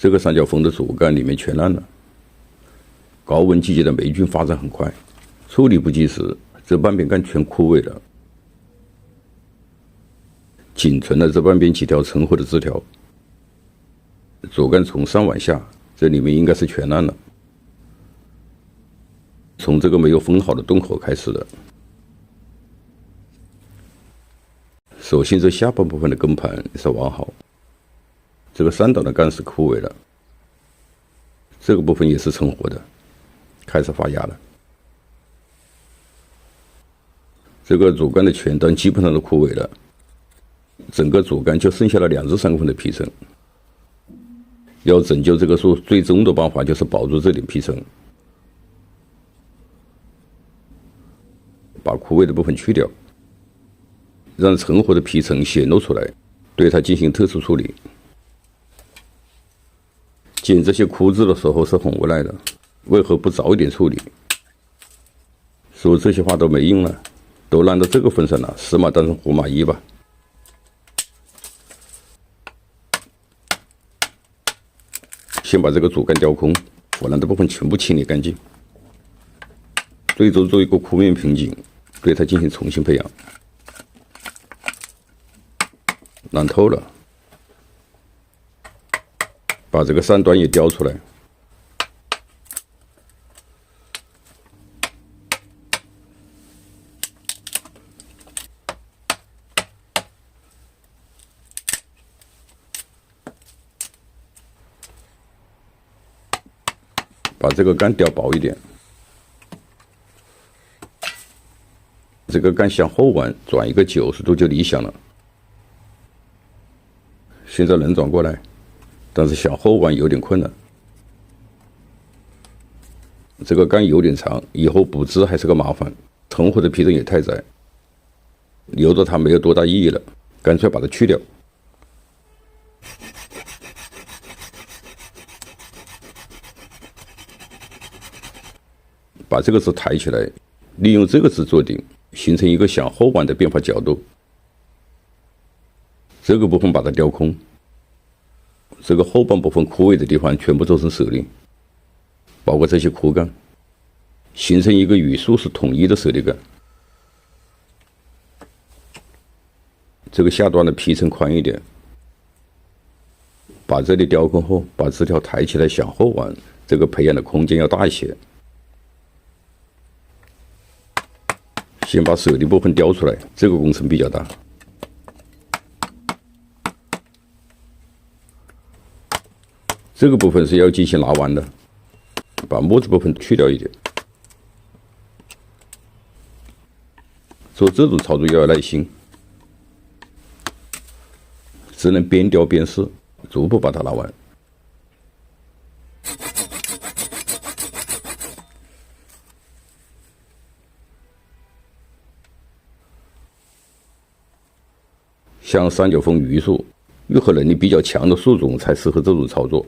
这个三角缝的主干里面全烂了。高温季节的霉菌发展很快，处理不及时，这半边干全枯萎了，仅存了这半边几条成活的枝条。主干从上往下，这里面应该是全烂了。从这个没有封好的洞口开始的。首先，这下半部分的根盘是完好，这个3档的干是枯萎了，这个部分也是成活的，开始发芽了。这个主干的前端基本上都枯萎了，整个主干就剩下了2至3公分的皮层。要拯救这个树，最终的办法就是保住这点皮层，把枯萎的部分去掉，让成活的皮层显露出来，对它进行特殊处理。剪这些枯枝的时候是很无奈的，为何不早一点处理？说这些话都没用了，都烂到这个份上了，死马当成活马医吧。先把这个主干雕空，腐烂的部分全部清理干净，最终做一个枯面瓶颈，对它进行重新培养。烂透了，把这个3端也雕出来。把这个干雕薄一点，这个干向后弯转一个90度就理想了。现在能转过来，但是向后弯有点困难。这个干有点长，以后补枝还是个麻烦，成活的皮层也太窄，留着它没有多大意义了，干脆把它去掉。把这个枝抬起来，利用这个枝做顶，形成一个向后弯的变化角度。这个部分把它雕空，这个后半部分枯萎的地方全部做成舍利，包括这些枯干，形成一个与树是统一的舍利干。这个下端的皮层宽一点，把这里雕空后，把枝条抬起来向后弯，这个培养的空间要大一些。先把舍利部分雕出来，这个工程比较大。这个部分是要进行拿完的，把末子部分去掉一点。做这种操作要有耐心，只能边雕边试，逐步把它拿完。像三角枫榆树，愈合能力比较强的树种才适合这种操作。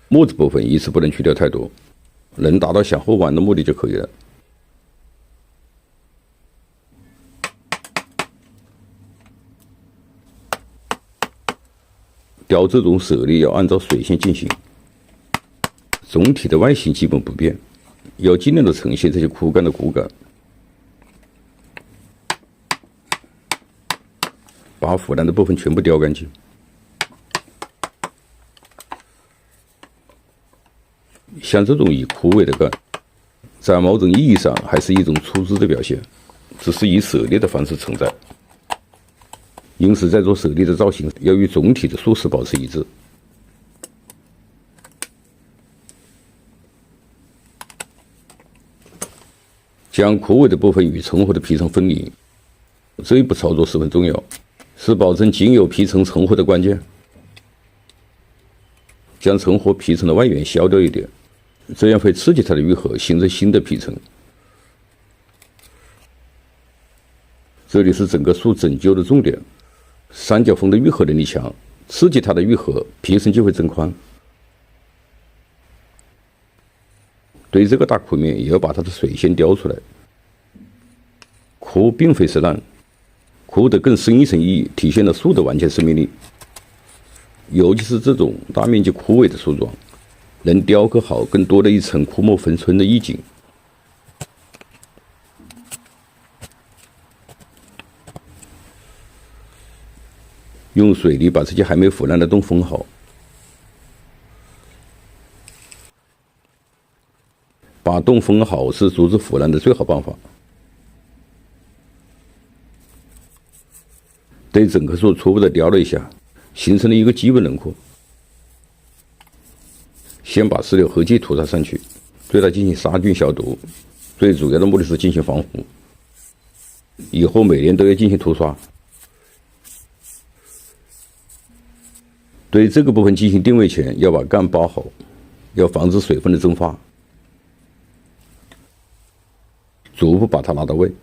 末子部分一次不能去掉太多，能达到向后弯的目的就可以了。雕这种舍利要按照水线进行，总体的外形基本不变，要尽量的呈现这些枯干的骨感。把腐烂的部分全部雕干净。像这种已枯萎的干，在某种意义上还是一种出枝的表现，只是以舍利的方式存在。因此，在做舍利的造型要与总体的树势保持一致。将枯萎的部分与成活的皮层分离，这一步操作十分重要，是保证仅有皮层成活的关键。将成活皮层的外缘削掉一点，这样会刺激它的愈合，形成新的皮层。这里是整个树拯救的重点。三角枫的愈合能力强，刺激它的愈合，皮层就会增宽。对这个大枯面也要把它的水线雕出来。枯并非是烂，枯的更深一层意义，体现了树的完全生命力。尤其是这种大面积枯萎的树桩，能雕刻好更多的一层枯木逢春的意境。用水泥把这些还没腐烂的洞封好，把洞封好是阻止腐烂的最好办法。对整棵树初步的雕了一下，形成了一个基本轮廓。先把石榴合剂涂洒上去，对它进行杀菌消毒，最主要的目的是进行防腐。以后每年都要进行涂刷。对这个部分进行定位前，要把干包好，要防止水分的蒸发，逐步把它拿到位。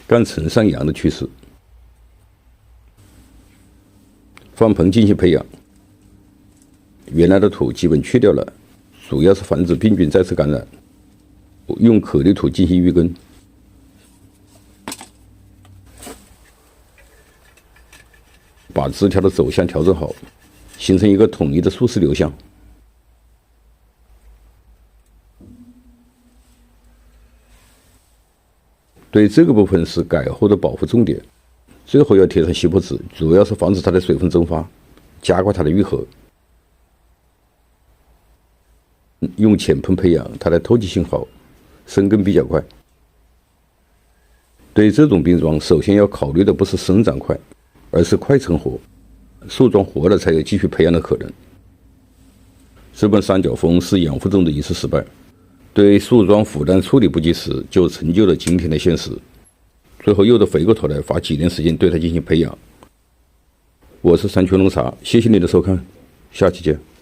干呈上扬的趋势。放盆进行培养，原来的土基本去掉了，主要是防止病菌再次感染。用颗粒土进行育根，把枝条的走向调整好，形成一个统一的树势流向。对这个部分是改后的保护重点，最后要贴上锡箔纸，主要是防止它的水分蒸发，加快它的愈合。用浅盆培养，它的透气性好，生根比较快。对这种病桩，首先要考虑的不是生长快，而是快成活。树桩活了才有继续培养的可能。这本三角枫是养护中的一次失败，对树桩腐烂处理不及时，就成就了今天的现实。最后又得回过头来花几年时间对它进行培养。我是山泉龙茶，谢谢你的收看，下期见。